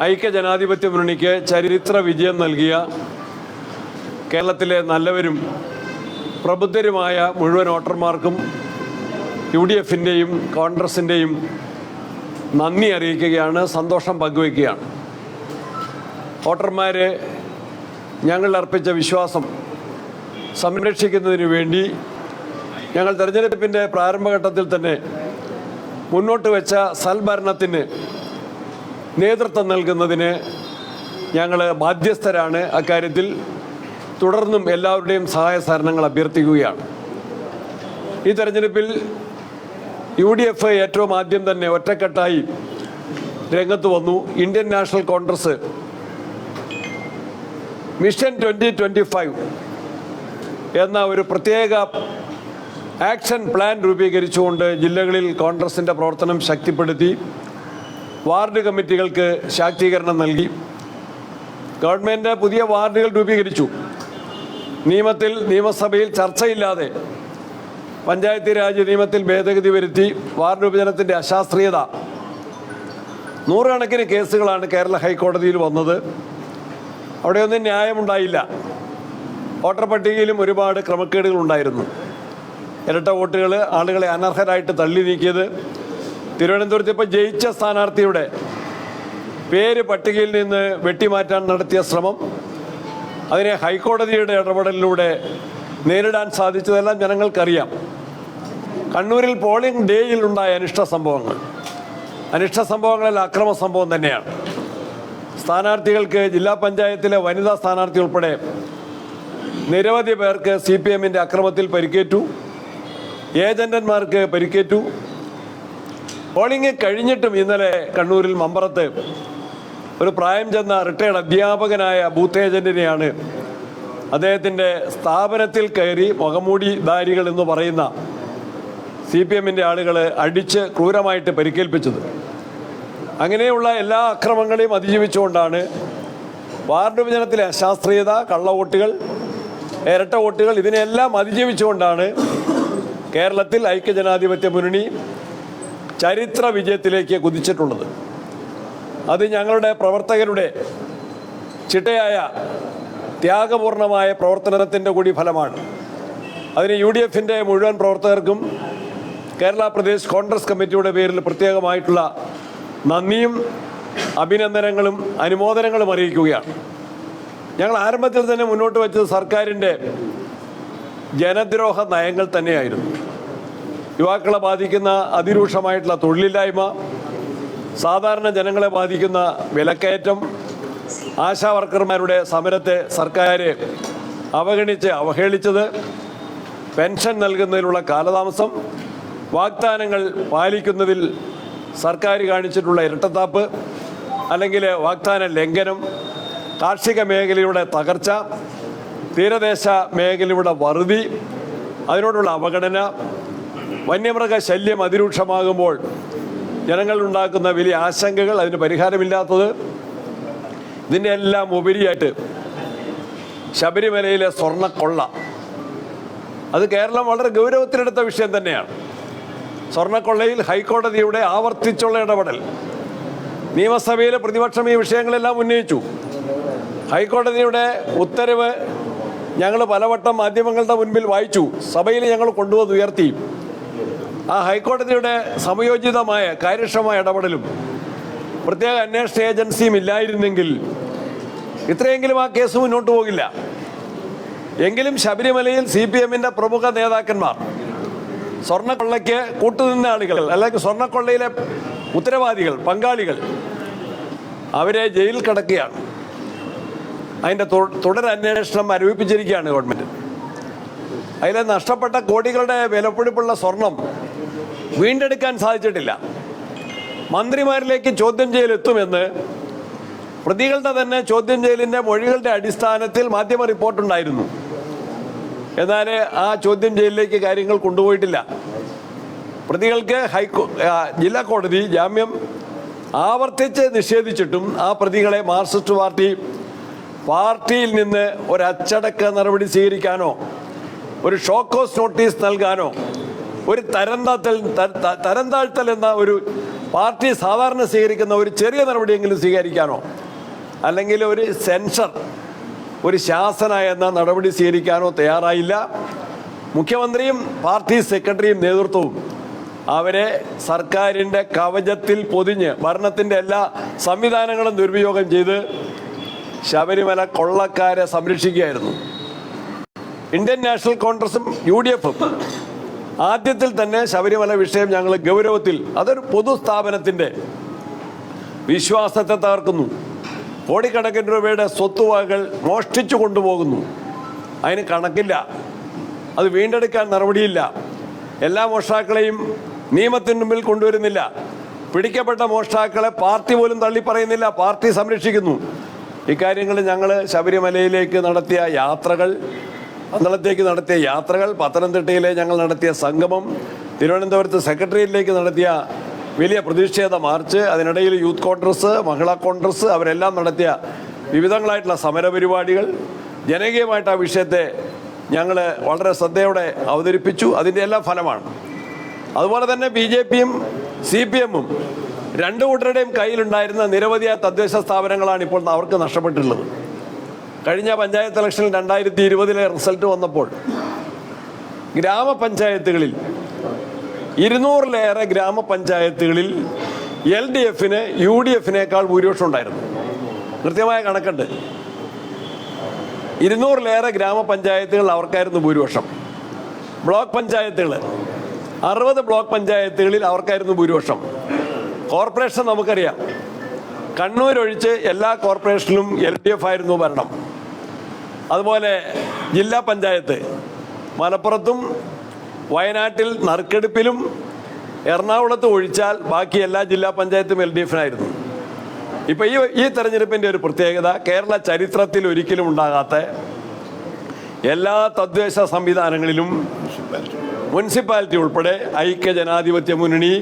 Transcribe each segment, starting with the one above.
ഐക്യജനാധിപത്യ മുന്നണിക്ക് ചരിത്ര വിജയം നൽകിയ കേരളത്തിലെ നല്ലവരും പ്രബുദ്ധരുമായ മുഴുവൻ വോട്ടർമാർക്കും UDF-ൻ്റെയും കോൺഗ്രസിൻ്റെയും നന്ദി അറിയിക്കുകയാണ്, സന്തോഷം പങ്കുവയ്ക്കുകയാണ്. വോട്ടർമാർ ഞങ്ങൾ അർപ്പിച്ച വിശ്വാസം സംരക്ഷിക്കുന്നതിന് വേണ്ടി ഞങ്ങൾ തെരഞ്ഞെടുപ്പിൻ്റെ പ്രാരംഭഘട്ടത്തിൽ തന്നെ മുന്നോട്ട് വെച്ച സൽഭരണത്തിന് നേതൃത്വം നൽകുന്നതിന് ഞങ്ങൾ ബാധ്യസ്ഥരാണ്. അക്കാര്യത്തിൽ തുടർന്നും എല്ലാവരുടെയും സഹായ സഹകരണങ്ങൾ അഭ്യർത്ഥിക്കുകയാണ്. ഈ തെരഞ്ഞെടുപ്പിൽ UDF ഏറ്റവും ആദ്യം തന്നെ ഒറ്റക്കെട്ടായി രംഗത്ത് വന്നു. ഇന്ത്യൻ നാഷണൽ കോൺഗ്രസ് മിഷൻ 2025 എന്ന ഒരു പ്രത്യേക ആക്ഷൻ പ്ലാൻ രൂപീകരിച്ചുകൊണ്ട് ജില്ലകളിൽ കോൺഗ്രസിൻ്റെ പ്രവർത്തനം ശക്തിപ്പെടുത്തി. വാർഡ് കമ്മിറ്റികൾക്ക് ശാക്തീകരണം നൽകി. ഗവൺമെൻറ് പുതിയ വാർഡുകൾ രൂപീകരിച്ചു. നിയമസഭയിൽ ചർച്ചയില്ലാതെ പഞ്ചായത്ത് രാജ് നിയമത്തിൽ ഭേദഗതി വരുത്തി. വാർഡ് വിഭജനത്തിൻ്റെ അശാസ്ത്രീയത, നൂറുകണക്കിന് കേസുകളാണ് കേരള ഹൈക്കോടതിയിൽ വന്നത്. അവിടെയൊന്നും ന്യായമുണ്ടായില്ല. വോട്ടർ പട്ടികയിലും ഒരുപാട് ക്രമക്കേടുകൾ ഉണ്ടായിരുന്നു. ഇരട്ട വോട്ടുകൾ, ആളുകളെ അനർഹരായിട്ട് തള്ളി നീക്കിയത്, തിരുവനന്തപുരത്ത് ഇപ്പോൾ ജയിച്ച സ്ഥാനാർത്ഥിയുടെ പേര് പട്ടികയിൽ നിന്ന് വെട്ടിമാറ്റാൻ നടത്തിയ ശ്രമം, അതിനെ ഹൈക്കോടതിയുടെ ഇടപെടലിലൂടെ നേരിടാൻ സാധിച്ചതെല്ലാം ജനങ്ങൾക്കറിയാം. കണ്ണൂരിൽ പോളിംഗ് ഡേയിൽ ഉണ്ടായ അനിഷ്ട സംഭവങ്ങളിൽ അക്രമ സംഭവം തന്നെയാണ്. സ്ഥാനാർത്ഥികൾക്ക്, ജില്ലാ പഞ്ചായത്തിലെ വനിതാ സ്ഥാനാർത്ഥി ഉൾപ്പെടെ നിരവധി പേർക്ക് CPM-ൻ്റെ അക്രമത്തിൽ പരിക്കേറ്റു. ഏജന്റന്മാർക്ക് പരിക്കേറ്റു. പോളിംഗ് കഴിഞ്ഞിട്ടും ഇന്നലെ കണ്ണൂരിൽ മമ്പറത്ത് ഒരു പ്രായം ചെന്ന റിട്ടയർഡ് അധ്യാപകനായ ബൂത്ത് ഏജന്റിനെയാണ് അദ്ദേഹത്തിൻ്റെ സ്ഥാപനത്തിൽ കയറി മുഖമൂടിധാരികൾ എന്ന് പറയുന്ന CPM-ൻ്റെ ആളുകൾ അടിച്ച് ക്രൂരമായിട്ട് പരിക്കേൽപ്പിച്ചത്. അങ്ങനെയുള്ള എല്ലാ അക്രമങ്ങളെയും അതിജീവിച്ചുകൊണ്ടാണ്, വാർഡ് വിഭജനത്തിലെ അശാസ്ത്രീയത, കള്ളവോട്ടുകൾ, ഇരട്ട വോട്ടുകൾ, ഇതിനെല്ലാം അതിജീവിച്ചുകൊണ്ടാണ് കേരളത്തിൽ ഐക്യജനാധിപത്യ മുന്നണി ചരിത്ര വിജയത്തിലേക്ക് കുതിച്ചിട്ടുള്ളത്. അത് ഞങ്ങളുടെ പ്രവർത്തകരുടെ ചിട്ടയായ ത്യാഗപൂർണമായ പ്രവർത്തനത്തിൻ്റെ കൂടി ഫലമാണ്. അതിന് UDF-ൻ്റെ മുഴുവൻ പ്രവർത്തകർക്കും കേരള പ്രദേശ് കോൺഗ്രസ് കമ്മിറ്റിയുടെ പേരിൽ പ്രത്യേകമായിട്ടുള്ള നന്ദിയും അഭിനന്ദനങ്ങളും അനുമോദനങ്ങളും അറിയിക്കുകയാണ്. ഞങ്ങൾ ആരംഭത്തിൽ തന്നെ മുന്നോട്ട് വെച്ചത് സർക്കാരിൻ്റെ ജനദ്രോഹ നയങ്ങൾ തന്നെയായിരുന്നു. യുവാക്കളെ ബാധിക്കുന്ന അതിരൂക്ഷമായിട്ടുള്ള തൊഴിലില്ലായ്മ, സാധാരണ ജനങ്ങളെ ബാധിക്കുന്ന വിലക്കയറ്റം, ആശാ വർക്കർമാരുടെ സമരത്തെ സർക്കാർ അവഹേളിച്ചത്, പെൻഷൻ നൽകുന്നതിലുള്ള കാലതാമസം, വാഗ്ദാനങ്ങൾ പാലിക്കുന്നതിൽ സർക്കാർ കാണിച്ചിട്ടുള്ള ഇരട്ടത്താപ്പ് അല്ലെങ്കിൽ വാഗ്ദാന ലംഘനം, കാർഷിക മേഖലയുടെ തകർച്ച, തീരദേശ മേഖലയുടെ വറുതി, അതിനോടുള്ള അവഗണന, വന്യമൃഗ ശല്യം അതിരൂക്ഷമാകുമ്പോൾ ജനങ്ങളുണ്ടാക്കുന്ന വലിയ ആശങ്കകൾ, അതിന് പരിഹാരമില്ലാത്തത്, ഇതിൻ്റെ എല്ലാം ഉപരിയായിട്ട് ശബരിമലയിലെ സ്വർണ്ണക്കൊള്ള, അത് കേരളം വളരെ ഗൗരവത്തിലെടുത്ത വിഷയം തന്നെയാണ്. സ്വർണ്ണക്കൊള്ളയിൽ ഹൈക്കോടതിയുടെ ആവർത്തിച്ചുള്ള ഇടപെടൽ, നിയമസഭയിലെ പ്രതിപക്ഷം ഈ വിഷയങ്ങളെല്ലാം ഉന്നയിച്ചു. ഹൈക്കോടതിയുടെ ഉത്തരവ് ഞങ്ങൾ പലവട്ടം മാധ്യമങ്ങളുടെ മുൻപിൽ വായിച്ചു, സഭയിൽ ഞങ്ങൾ കൊണ്ടുവന്ന് ഉയർത്തി. ആ ഹൈക്കോടതിയുടെ സമയോചിതമായ കാര്യക്ഷമമായ ഇടപെടലും പ്രത്യേക അന്വേഷണ ഏജൻസിയും ഇല്ലായിരുന്നെങ്കിൽ ഇത്രയെങ്കിലും ആ കേസ് മുന്നോട്ട് പോകില്ല. എങ്കിലും ശബരിമലയിൽ CPM-ൻ്റെ പ്രമുഖ നേതാക്കന്മാർ, സ്വർണ്ണക്കൊള്ളയ്ക്ക് കൂട്ടുനിന്ന ആളുകൾ, അല്ലെങ്കിൽ സ്വർണ്ണക്കൊള്ളയിലെ ഉത്തരവാദികൾ, പങ്കാളികൾ, അവരെ ജയിലിൽ കിടക്കുകയാണ്. അതിൻ്റെ തുടരന്വേഷണം ആരംഭിച്ചിരിക്കുകയാണ് ഗവൺമെൻറ്. അതിലെ നഷ്ടപ്പെട്ട കോടികളുടെ വിലപിടിപ്പുള്ള സ്വർണം വീണ്ടെടുക്കാൻ സാധിച്ചിട്ടില്ല. മന്ത്രിമാരിലേക്ക് ചോദ്യം ചെയ്യലെത്തുമെന്ന് പ്രതികളുടെ തന്നെ ചോദ്യം ചെയ്യലിൻ്റെ മൊഴികളുടെ അടിസ്ഥാനത്തിൽ മാധ്യമ റിപ്പോർട്ടുണ്ടായിരുന്നു. എന്നാൽ ആ ചോദ്യം ചെയ്യലിലേക്ക് കാര്യങ്ങൾ കൊണ്ടുപോയിട്ടില്ല. പ്രതികൾക്ക് ജില്ലാ കോടതി ജാമ്യം ആവർത്തിച്ച് നിഷേധിച്ചിട്ടും ആ പ്രതികളെ മാർക്സിസ്റ്റ് പാർട്ടിയിൽ നിന്ന് ഒരു അച്ചടക്ക നടപടി സ്വീകരിക്കാനോ ഒരു ഷോക്കോസ് നോട്ടീസ് നൽകാനോ ഒരു തരം താഴ്ത്തൽ എന്ന ഒരു പാർട്ടി സാധാരണ സ്വീകരിക്കുന്ന ഒരു ചെറിയ നടപടിയെങ്കിലും സ്വീകരിക്കാനോ അല്ലെങ്കിൽ ഒരു സെൻസർ, ഒരു ശാസന എന്ന നടപടി സ്വീകരിക്കാനോ തയ്യാറായില്ല. മുഖ്യമന്ത്രിയും പാർട്ടി സെക്രട്ടറിയും നേതൃത്വവും അവരെ സർക്കാരിൻ്റെ കവചത്തിൽ പൊതിഞ്ഞ് ഭരണത്തിൻ്റെ എല്ലാ സംവിധാനങ്ങളും ദുരുപയോഗം ചെയ്ത് ശബരിമല കൊള്ളക്കാരെ സംരക്ഷിക്കുകയായിരുന്നു. ഇന്ത്യൻ നാഷണൽ കോൺഗ്രസും UDF-ഉം ആദ്യത്തിൽ തന്നെ ശബരിമല വിഷയം ഞങ്ങൾ ഗൗരവത്തിൽ, അതൊരു പൊതുസ്ഥാപനത്തിൻ്റെ വിശ്വാസത്തെ തകർക്കുന്നു, കോടിക്കണക്കിന് രൂപയുടെ സ്വത്തുവകകൾ മോഷ്ടിച്ചു കൊണ്ടുപോകുന്നു, അതിന് കണക്കില്ല, അത് വീണ്ടെടുക്കാൻ നടപടിയില്ല, എല്ലാ മോഷ്ടാക്കളെയും നിയമത്തിന് മുമ്പിൽ കൊണ്ടുവരുന്നില്ല, പിടിക്കപ്പെട്ട മോഷ്ടാക്കളെ പാർട്ടി പോലും തള്ളിപ്പറയുന്നില്ല, പാർട്ടി സംരക്ഷിക്കുന്നു. ഇക്കാര്യങ്ങൾ ഞങ്ങൾ ശബരിമലയിലേക്ക് നടത്തിയ യാത്രകൾ, പന്തളത്തേക്ക് നടത്തിയ യാത്രകൾ, പത്തനംതിട്ടയിലെ ഞങ്ങൾ നടത്തിയ സംഗമം, തിരുവനന്തപുരത്ത് സെക്രട്ടേറിയറ്റിലേക്ക് നടത്തിയ വലിയ പ്രതിഷേധ മാർച്ച്, അതിനിടയിൽ യൂത്ത് കോൺഗ്രസ്, മഹിളാ കോൺഗ്രസ് അവരെല്ലാം നടത്തിയ വിവിധങ്ങളായിട്ടുള്ള സമരപരിപാടികൾ, ജനകീയമായിട്ട് ആ വിഷയത്തെ ഞങ്ങൾ വളരെ ശ്രദ്ധയോടെ അവതരിപ്പിച്ചു. അതിൻ്റെ എല്ലാം ഫലമാണ്. അതുപോലെ തന്നെ BJP-യും CPM-ഉം രണ്ടു കൂട്ടരുടെയും കയ്യിലുണ്ടായിരുന്ന നിരവധിയായ തദ്ദേശ സ്ഥാപനങ്ങളാണ് ഇപ്പോൾ അവർക്ക് നഷ്ടപ്പെട്ടിട്ടുള്ളത്. കഴിഞ്ഞ പഞ്ചായത്ത് ഇലക്ഷനിൽ 2020 റിസൾട്ട് വന്നപ്പോൾ ഗ്രാമപഞ്ചായത്തുകളിൽ 200-ലേറെ ഗ്രാമപഞ്ചായത്തുകളിൽ LDF-ന് UDF-നേക്കാൾ ഭൂരിപക്ഷം ഉണ്ടായിരുന്നു. കൃത്യമായ കണക്കുണ്ട്. 200-ലേറെ ഗ്രാമപഞ്ചായത്തുകൾ അവർക്കായിരുന്നു ഭൂരിപക്ഷം. ബ്ലോക്ക് പഞ്ചായത്തുകൾ 60 ബ്ലോക്ക് പഞ്ചായത്തുകളിൽ അവർക്കായിരുന്നു ഭൂരിപക്ഷം. കോർപ്പറേഷൻ നമുക്കറിയാം, കണ്ണൂർ ഒഴിച്ച് എല്ലാ കോർപ്പറേഷനിലും LDF ആയിരുന്നു ഭരണം. അതുപോലെ ജില്ലാ പഞ്ചായത്ത് മലപ്പുറത്തും വയനാട്ടിൽ നറുക്കെടുപ്പിലും എറണാകുളത്ത് ഒഴിച്ചാൽ ബാക്കി എല്ലാ ജില്ലാ പഞ്ചായത്തും LDF-നായിരുന്നു. ഇപ്പോൾ ഈ തെരഞ്ഞെടുപ്പിൻ്റെ ഒരു പ്രത്യേകത, കേരള ചരിത്രത്തിൽ ഒരിക്കലും ഉണ്ടാകാത്ത എല്ലാ തദ്ദേശ സംവിധാനങ്ങളിലും മുനിസിപ്പാലിറ്റി ഉൾപ്പെടെ ഐക്യ ജനാധിപത്യ മുന്നണി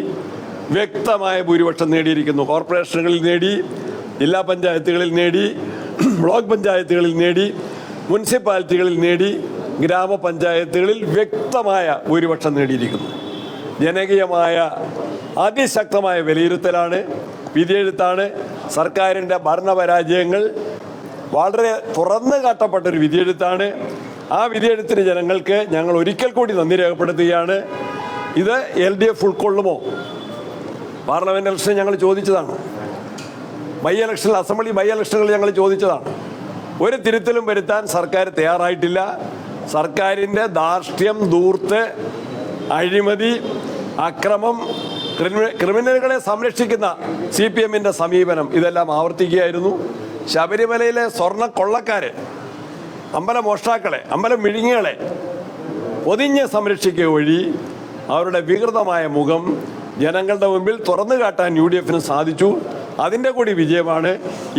വ്യക്തമായ ഭൂരിപക്ഷം നേടിയിരിക്കുന്നു. കോർപ്പറേഷനുകളിൽ നേടി, ജില്ലാ പഞ്ചായത്തുകളിൽ നേടി, ബ്ലോക്ക് പഞ്ചായത്തുകളിൽ നേടി, മുനിസിപ്പാലിറ്റികളിൽ നേടി, ഗ്രാമപഞ്ചായത്തുകളിൽ വ്യക്തമായ ഭൂരിപക്ഷം നേടിയിരിക്കുന്നു. ജനകീയമായ അതിശക്തമായ വിലയിരുത്തലാണ്, വിധിയെഴുത്താണ്. സർക്കാരിൻ്റെ ഭരണപരാജയങ്ങൾ വളരെ തുറന്നു കാട്ടപ്പെട്ടൊരു വിധിയെഴുത്താണ്. ആ വിധിയെഴുത്തിന് ജനങ്ങൾക്ക് ഞങ്ങൾ ഒരിക്കൽ കൂടി നന്ദി രേഖപ്പെടുത്തുകയാണ്. ഇത് LDF ഉൾക്കൊള്ളുമോ? പാർലമെൻറ്റ് ഇലക്ഷൻ ഞങ്ങൾ ചോദിച്ചതാണ്, അസംബ്ലി ബൈ ഇലക്ഷനുകൾ ഞങ്ങൾ ചോദിച്ചതാണ്. ഒരു തിരുത്തലും വരുത്താൻ സർക്കാർ തയ്യാറായിട്ടില്ല. സർക്കാരിൻ്റെ ധാർഷ്ട്യം, ധൂർത്ത്, അഴിമതി, അക്രമം, ക്രിമിനലുകളെ സംരക്ഷിക്കുന്ന CPM-ൻ്റെ സമീപനം ഇതെല്ലാം ആവർത്തിക്കുകയായിരുന്നു. ശബരിമലയിലെ സ്വർണ്ണ കൊള്ളക്കാരെ, അമ്പല മോഷ്ടാക്കളെ, അമ്പലം വിഴുങ്ങികളെ പൊതിഞ്ഞ് സംരക്ഷിക്കുക വഴി അവരുടെ വികൃതമായ മുഖം ജനങ്ങളുടെ മുമ്പിൽ തുറന്നു കാട്ടാൻ UDF-ന് സാധിച്ചു. അതിൻ്റെ കൂടി വിജയമാണ്.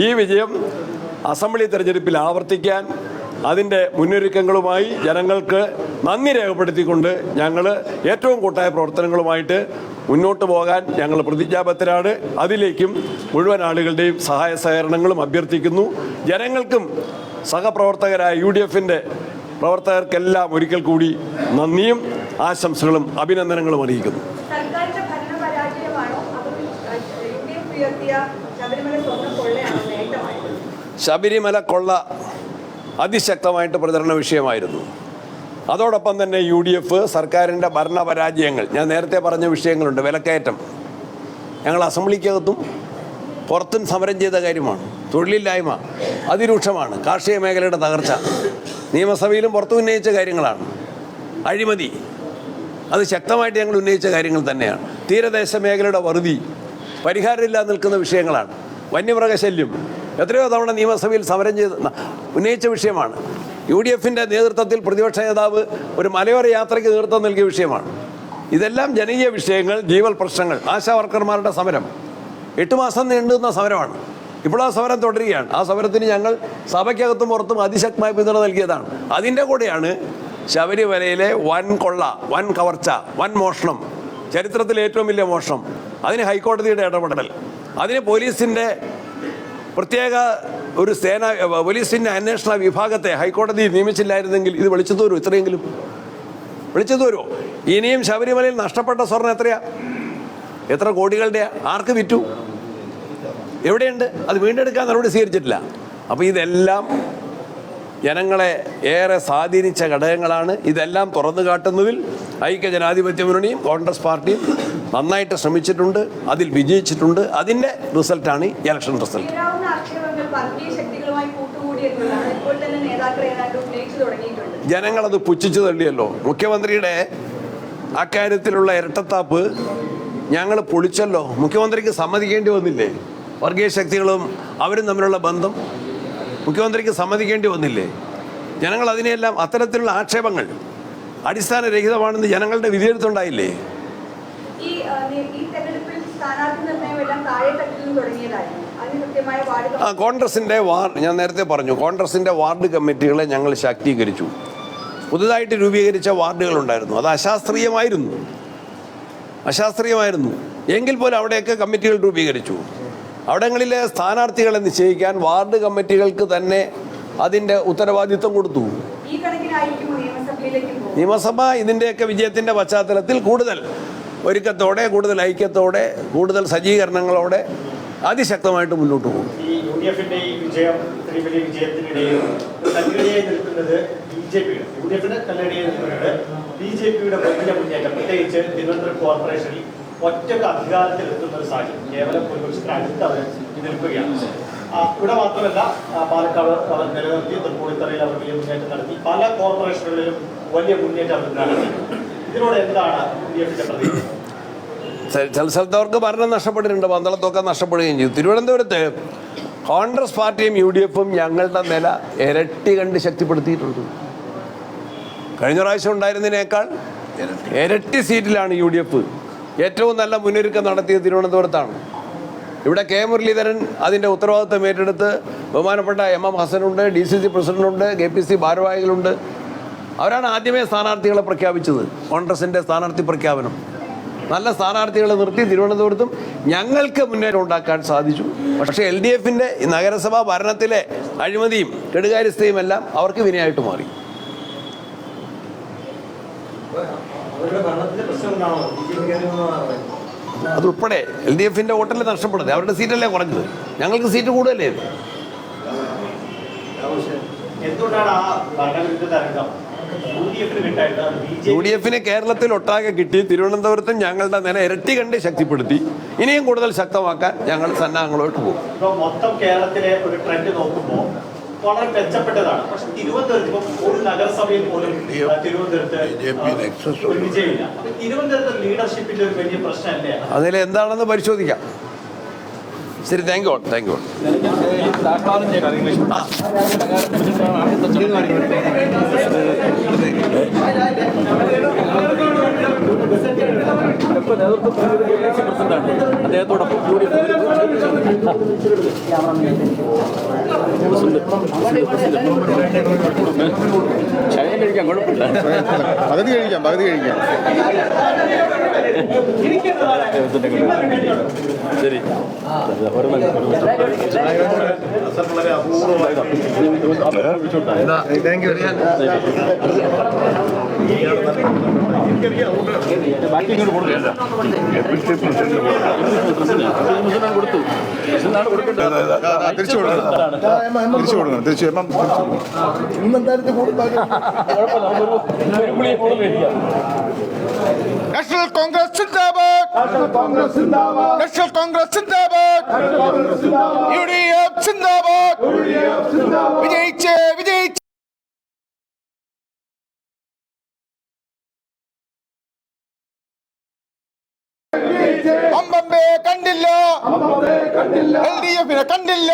ഈ വിജയം അസംബ്ലി തെരഞ്ഞെടുപ്പിൽ ആവർത്തിക്കാൻ അതിൻ്റെ മുന്നൊരുക്കങ്ങളുമായി ജനങ്ങൾക്ക് നന്ദി രേഖപ്പെടുത്തിക്കൊണ്ട് ഞങ്ങൾ ഏറ്റവും കൂട്ടായ പ്രവർത്തനങ്ങളുമായിട്ട് മുന്നോട്ട് പോകാൻ ഞങ്ങൾ പ്രതിജ്ഞാബദ്ധരാണ്. അതിലേക്കും മുഴുവൻ ആളുകളുടെയും സഹായ സഹകരണങ്ങളും അഭ്യർത്ഥിക്കുന്നു. ജനങ്ങൾക്കും സഹപ്രവർത്തകരായ UDF-ന്റെ പ്രവർത്തകർക്കെല്ലാം ഒരിക്കൽ കൂടി നന്ദിയും ആശംസകളും അഭിനന്ദനങ്ങളും അറിയിക്കുന്നു. ശബരിമല കൊള്ള അതിശക്തമായിട്ട് പ്രചരണ വിഷയമായിരുന്നു. അതോടൊപ്പം തന്നെ UDF സർക്കാരിൻ്റെ ഭരണപരാജയങ്ങൾ, ഞാൻ നേരത്തെ പറഞ്ഞ വിഷയങ്ങളുണ്ട്. വിലക്കയറ്റം ഞങ്ങൾ അസംബ്ലിക്കകത്തും പുറത്തും സമരം ചെയ്ത കാര്യമാണ്. തൊഴിലില്ലായ്മ അതിരൂക്ഷമാണ്. കാർഷിക മേഖലയുടെ തകർച്ച നിയമസഭയിലും പുറത്തും ഉന്നയിച്ച കാര്യങ്ങളാണ്. അഴിമതി അത് ശക്തമായിട്ട് ഞങ്ങൾ ഉന്നയിച്ച കാര്യങ്ങൾ തന്നെയാണ്. തീരദേശ മേഖലയുടെ വറുതി പരിഹാരമില്ലാതെ നിൽക്കുന്ന വിഷയങ്ങളാണ്. വന്യമൃഗശല്യം എത്രയോ തവണ നിയമസഭയിൽ സമരം ചെയ്ത് ഉന്നയിച്ച വിഷയമാണ്. UDF-ന്റെ നേതൃത്വത്തിൽ പ്രതിപക്ഷ നേതാവ് ഒരു മലയോര യാത്രയ്ക്ക് നേതൃത്വം നൽകിയ വിഷയമാണ്. ഇതെല്ലാം ജനകീയ വിഷയങ്ങൾ, ജീവൽ പ്രശ്നങ്ങൾ. ആശാ വർക്കർമാരുടെ സമരം 8 മാസം നീണ്ടുന്ന സമരമാണ്. ഇപ്പോൾ ആ സമരം തുടരുകയാണ്. ആ സമരത്തിന് ഞങ്ങൾ സഭയ്ക്കകത്തും പുറത്തും അതിശക്തമായ പിന്തുണ നൽകിയതാണ്. അതിൻ്റെ കൂടെയാണ് ശബരിമലയിലെ വൻ കൊള്ള, വൻ കവർച്ച, വൻ മോഷണം, ചരിത്രത്തിലെ ഏറ്റവും വലിയ മോഷണം, അതിന് ഹൈക്കോടതിയുടെ ഇടപെടൽ, അതിന് പോലീസിൻ്റെ പ്രത്യേക ഒരു പോലീസിൻ്റെ അന്വേഷണ വിഭാഗത്തെ ഹൈക്കോടതി നിയമിച്ചില്ലായിരുന്നെങ്കിൽ ഇത് വെളിച്ചത്ത് വരുമോ? ഇത്രയെങ്കിലും വെളിച്ചത്ത് വരുമോ? ഇനിയും ശബരിമലയിൽ നഷ്ടപ്പെട്ട സ്വർണ്ണം എത്രയാ? എത്ര കോടികളുടെ ആർക്ക് വിറ്റു, എവിടെയുണ്ട്? അത് വീണ്ടെടുക്കാൻ നടപടി സ്വീകരിച്ചിട്ടില്ല. അപ്പോൾ ഇതെല്ലാം ജനങ്ങളെ ഏറെ സ്വാധീനിച്ച ഘടകങ്ങളാണ്. ഇതെല്ലാം തുറന്നു കാട്ടുന്നതിൽ ഐക്യ ജനാധിപത്യ മുന്നണിയും കോൺഗ്രസ് പാർട്ടിയും നന്നായിട്ട് ശ്രമിച്ചിട്ടുണ്ട്, അതിൽ വിജയിച്ചിട്ടുണ്ട്. അതിൻ്റെ റിസൾട്ടാണ് ഈ ഇലക്ഷൻ റിസൾട്ട്. ജനങ്ങളത് പുച്ഛിച്ചു തള്ളിയല്ലോ. മുഖ്യമന്ത്രിയുടെ അക്കാര്യത്തിലുള്ള ഇരട്ടത്താപ്പ് ഞങ്ങൾ പൊളിച്ചല്ലോ. മുഖ്യമന്ത്രിക്ക് സമ്മതിക്കേണ്ടി വന്നില്ലേ? വർഗീയ ശക്തികളും അവരും തമ്മിലുള്ള ബന്ധം മുഖ്യമന്ത്രിക്ക് സമ്മതിക്കേണ്ടി വന്നില്ലേ? ജനങ്ങൾ അതിനെയെല്ലാം അത്തരത്തിലുള്ള ആക്ഷേപങ്ങൾ അടിസ്ഥാനരഹിതമാണെന്ന് ജനങ്ങളുടെ വിധിയെഴുത്തുണ്ടായില്ലേ? കോൺഗ്രസിൻ്റെ ഞാൻ നേരത്തെ പറഞ്ഞു, കോൺഗ്രസിൻ്റെ വാർഡ് കമ്മിറ്റികളെ ഞങ്ങൾ ശാക്തീകരിച്ചു. പുതുതായിട്ട് രൂപീകരിച്ച വാർഡുകളുണ്ടായിരുന്നു, അത് അശാസ്ത്രീയമായിരുന്നു എങ്കിൽ പോലും അവിടെയൊക്കെ കമ്മിറ്റികൾ രൂപീകരിച്ചു. അവിടങ്ങളിലെ സ്ഥാനാർത്ഥികളെ നിശ്ചയിക്കാൻ വാർഡ് കമ്മിറ്റികൾക്ക് തന്നെ അതിൻ്റെ ഉത്തരവാദിത്വം കൊടുത്തു. നിയമസഭ ഇതിൻ്റെയൊക്കെ വിജയത്തിൻ്റെ പശ്ചാത്തലത്തിൽ കൂടുതൽ ഒരുക്കത്തോടെ, കൂടുതൽ ഐക്യത്തോടെ, കൂടുതൽ സജ്ജീകരണങ്ങളോടെ അതിശക്തമായിട്ട് മുന്നോട്ട് പോകും. ഈ യുഡിഎഫിന്റെ ഈ വിജയം, ഇത്രയും വലിയ വിജയത്തിനിടയിൽ കല്ലിടയായി നിൽക്കുന്നത് ബിജെപിയുടെ, യുഡിഎഫിന്റെ കല്ലിടയായി നിൽക്കുന്നത് ബിജെപിയുടെ വലിയ മുന്നേറ്റം, പ്രത്യേകിച്ച് തിരുവനന്തപുരം കോർപ്പറേഷനിൽ ഒറ്റക്ക് അധികാരത്തിൽ എത്തുന്ന ഒരു സാഹചര്യം, കേവലം ഭൂരിപക്ഷത്തിന് അടുത്ത് അവർ നിൽക്കുകയാണ്. ഇവിടെ മാത്രമല്ല, പാലക്കാട് അവർ നിലനിർത്തി, തൃപ്പൂണിത്തറയിൽ അവർ വലിയ മുന്നേറ്റം നടത്തി, പല കോർപ്പറേഷനുകളിലും വലിയ മുന്നേറ്റം അവർ നടത്തി. ഇതിനോട് എന്താണ് യുഡിഎഫിന്റെ പ്രതികരണം? ചില സ്ഥലത്ത് അവർക്ക് ഭരണം നഷ്ടപ്പെട്ടിട്ടുണ്ട്, പന്തളത്തൊക്കെ നഷ്ടപ്പെടുകയും ചെയ്തു. തിരുവനന്തപുരത്ത് കോൺഗ്രസ് പാർട്ടിയും UDF-ഉം ഞങ്ങളുടെ നില ഇരട്ടി കണ്ട് ശക്തിപ്പെടുത്തിയിട്ടുണ്ട്. കഴിഞ്ഞ പ്രാവശ്യം ഉണ്ടായിരുന്നതിനേക്കാൾ ഇരട്ടി സീറ്റിലാണ് UDF. ഏറ്റവും നല്ല മുന്നൊരുക്കം നടത്തിയത് തിരുവനന്തപുരത്താണ്. ഇവിടെ കെ മുരളീധരൻ അതിൻ്റെ ഉത്തരവാദിത്വം ഏറ്റെടുത്ത് ബഹുമാനപ്പെട്ട MM ഹസനുണ്ട്, DCC പ്രസിഡന്റുണ്ട്, KPC ഭാരവാഹികളുണ്ട്. അവരാണ് ആദ്യമേ സ്ഥാനാർത്ഥികളെ പ്രഖ്യാപിച്ചത്. കോൺഗ്രസിൻ്റെ സ്ഥാനാർത്ഥി പ്രഖ്യാപനം നല്ല സ്ഥാനാർത്ഥികളെ നിർത്തി തിരുവനന്തപുരത്തും ഞങ്ങൾക്ക് മുന്നേറ്റം ഉണ്ടാക്കാൻ സാധിച്ചു. പക്ഷേ LDF-ൻ്റെ നഗരസഭാ ഭരണത്തിലെ അഴിമതിയും കെടുകാര്യസ്ഥയും എല്ലാം അവർക്ക് വിനയായിട്ട് മാറി. അതുൾപ്പെടെ LDF-ൻ്റെ വോട്ടല്ലേ നഷ്ടപ്പെടുന്നത്, അവരുടെ സീറ്റല്ലേ കുറഞ്ഞത്, ഞങ്ങൾക്ക് സീറ്റ് കൂടുതലേ. എന്തുകൊണ്ടാണ് ആ ഭരണവിരുദ്ധ തരംഗം UDF-ന് കേരളത്തിൽ ഒട്ടാകെ കിട്ടി? തിരുവനന്തപുരത്തും ഞങ്ങളുടെ നില ഇരട്ടി കണ്ട് ശക്തിപ്പെടുത്തി. ഇനിയും കൂടുതൽ ശക്തമാക്കാൻ ഞങ്ങൾ സന്നാഹങ്ങളോട്ട് പോകും. മൊത്തം കേരളത്തിലെ ഒരു ട്രെൻഡ് നോക്കുമ്പോൾ വളരെ മെച്ചപ്പെട്ടതാണ്. പക്ഷെ തിരുവനന്തപുരത്ത് ഒരു നഗരസഭയിൽ പോലും തിരുവനന്തപുരത്ത് വിജയമില്ല. തിരുവനന്തപുരത്ത് ലീഡർഷിപ്പിന്റെ ഒരു വലിയ പ്രശ്നമല്ലേ? അതിൽ എന്താണെന്ന് പരിശോധിക്കാം. ശരി, താങ്ക് യു. അദ്ദേഹത്തോടൊപ്പം കഴിക്കാൻ കുഴപ്പമില്ല, പകുതി കഴിക്കാം. ശരി, വളരെ അപൂർവമായി കൊടുത്തു. തിരിച്ചു കൊടുക്കണം. നാഷണൽ കോൺഗ്രസ് സിന്ദാബാദ്, നാഷണൽ കോൺഗ്രസ് സിന്ദാബാദ്, UDF സിന്ദാബാദ്, വിജയിച്ചേ. അമ്പമ്പേ കണ്ടില്ല, LDF-നെ കണ്ടില്ല.